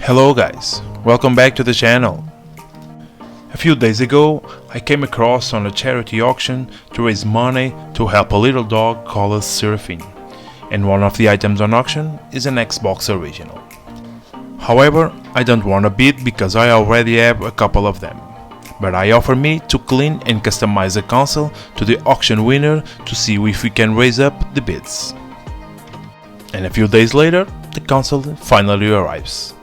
Hello guys, welcome back to the channel. A few days ago I came across on a charity auction to raise money to help a little dog called Serafim, and one of the items on auction is an Xbox original. However, I don't want a bid because I already have a couple of them, but I offer me to clean and customize the console to the auction winner to see if we can raise up the bids. And a few days later, the console finally arrives.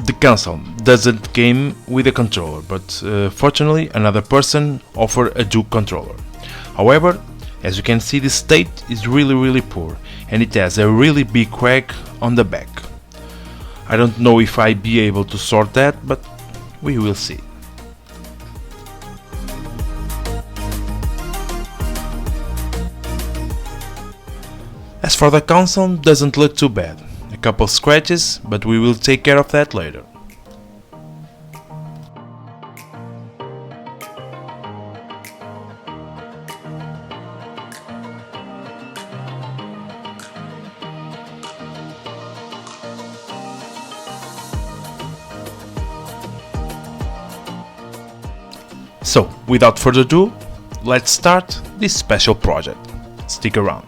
The console doesn't come with a controller, but fortunately another person offered a Duke controller. However, as you can see, the state is really poor and it has a really big crack on the back. I don't know if I'll be able to sort that, but we will see. As for the console, doesn't look too bad. A couple scratches, but we will take care of that later. So, without further ado, let's start this special project. Stick around.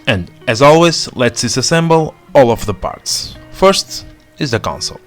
And as always, let's disassemble all of the parts. First is the console.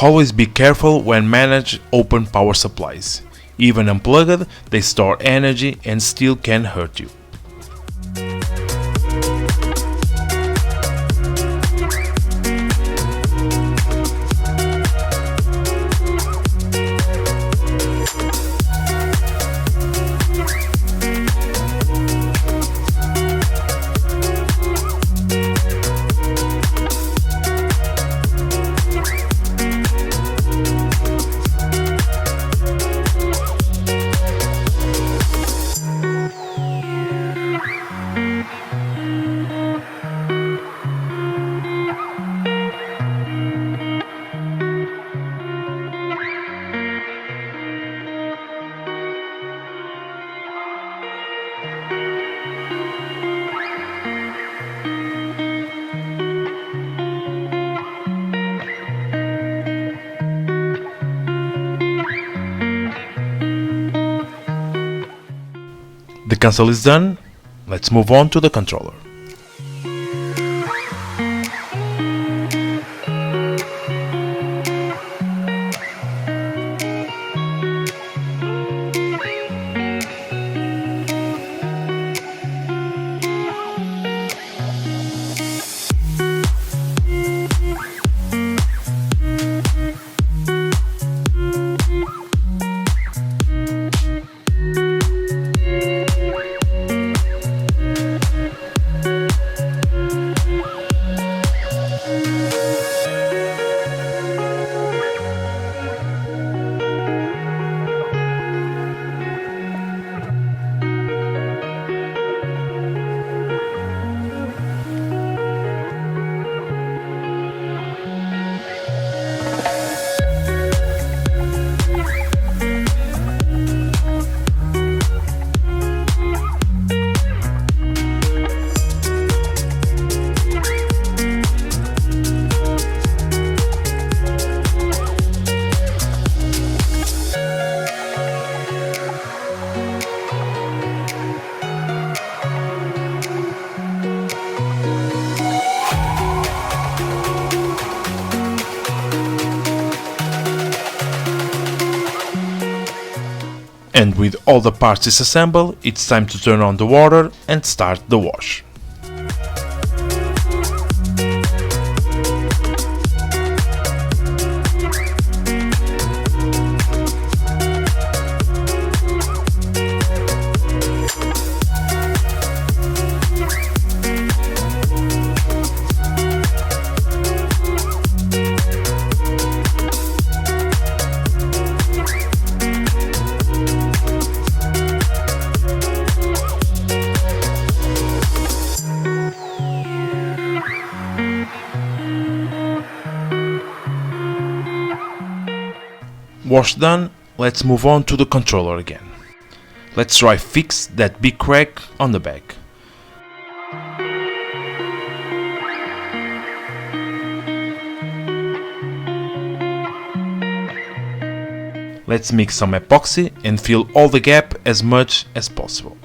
Always be careful when manage open power supplies. Even unplugged, they store energy and still can hurt you. The console is done, let's move on to the controller. And with all the parts disassembled, it's time to turn on the water and start the wash. Wash done, let's move on to the controller again. Let's try fix that big crack on the back. Let's mix some epoxy and fill all the gap as much as possible.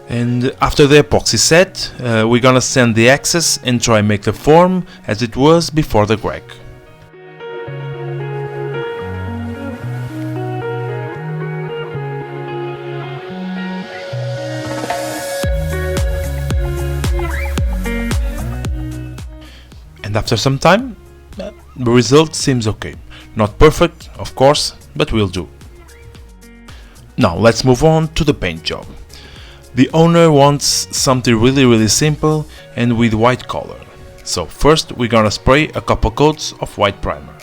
And after the epoxy set, we're gonna sand the excess and try make the form as it was before the crack. And after some time, the result seems okay. Not perfect, of course, but will do. Now let's move on to the paint job. The owner wants something really simple and with white color. So first we're gonna spray a couple coats of white primer.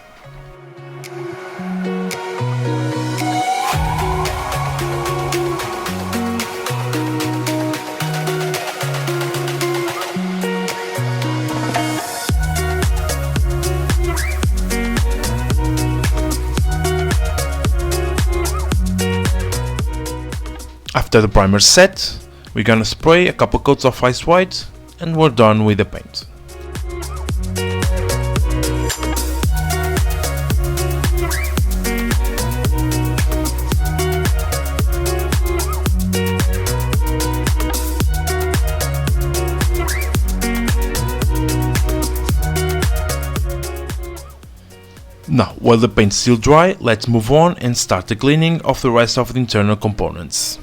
After the primer set, we're gonna spray a couple coats of ice white and we're done with the paint. Now, while the paint's still dry, let's move on and start the cleaning of the rest of the internal components.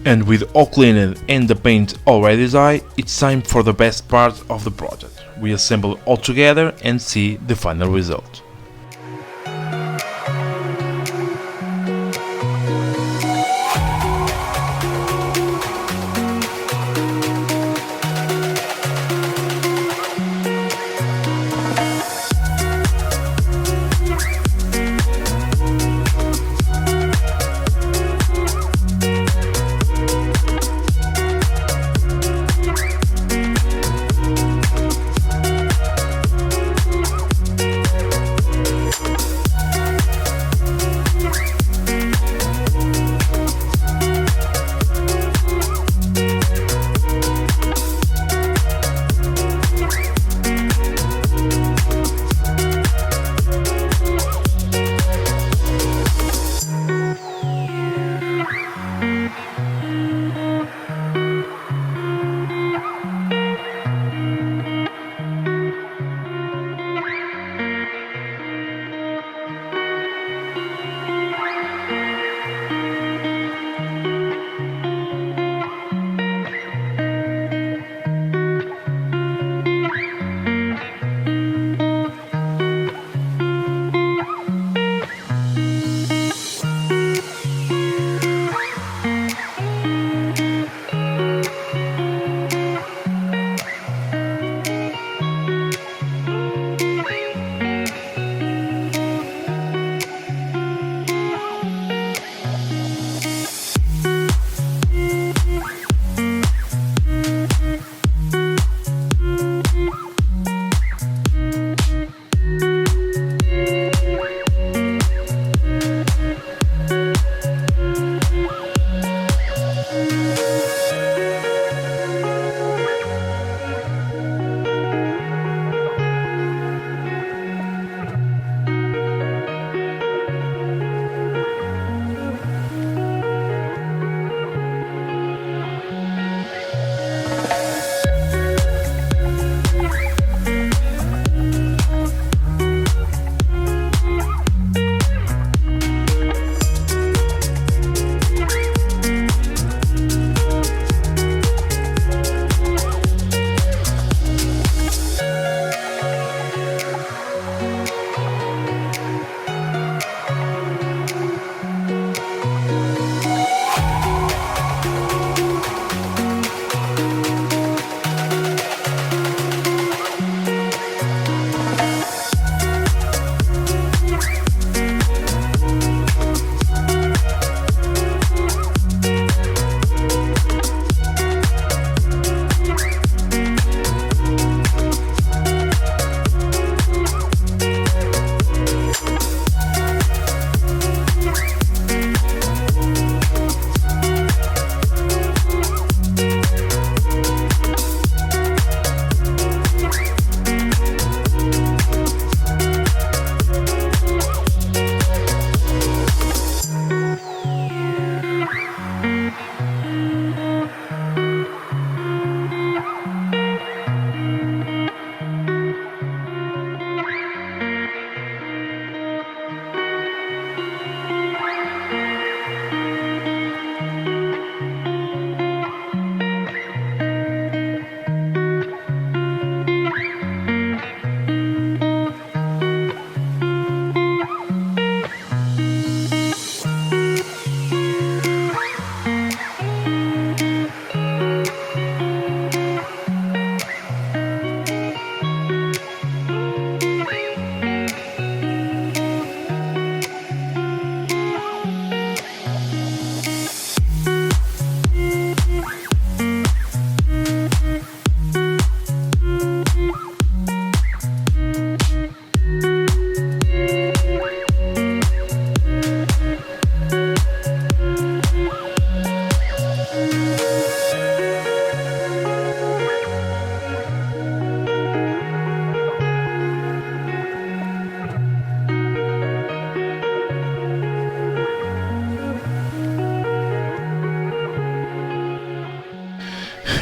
And with all cleaned and the paint already dry, it's time for the best part of the project. We assemble all together and see the final result.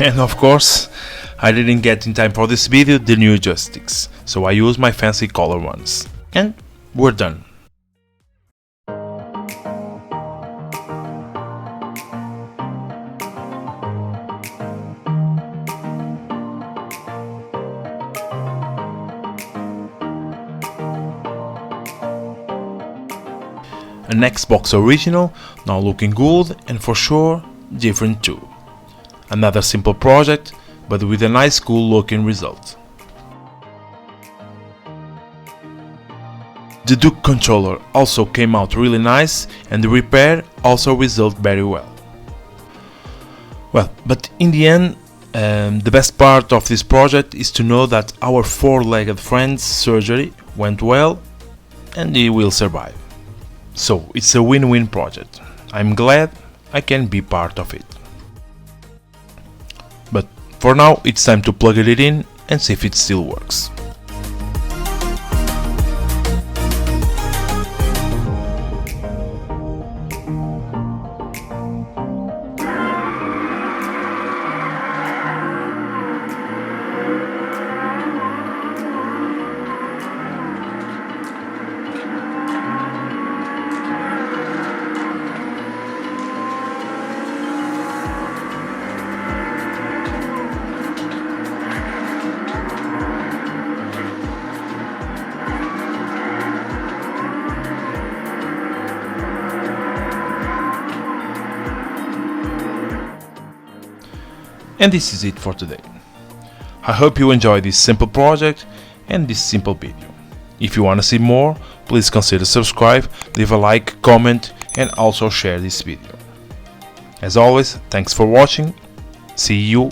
And of course, I didn't get in time for this video the new joysticks, so I used my fancy color ones. And we're done. an Xbox original, now looking good and for sure different too. Another simple project, but with a nice cool looking result. The Duke controller also came out really nice and the repair also resulted very well. Well, but in the end, the best part of this project is to know that our four-legged friend's surgery went well and he will survive. So it's a win-win project. I'm glad I can be part of it. But for now it's time to plug it in and see if it still works. And this is it for today. I hope you enjoyed this simple project and this simple video. If you want to see more, please consider subscribe, leave a like, comment and also share this video. As always, thanks for watching. See you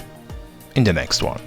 in the next one.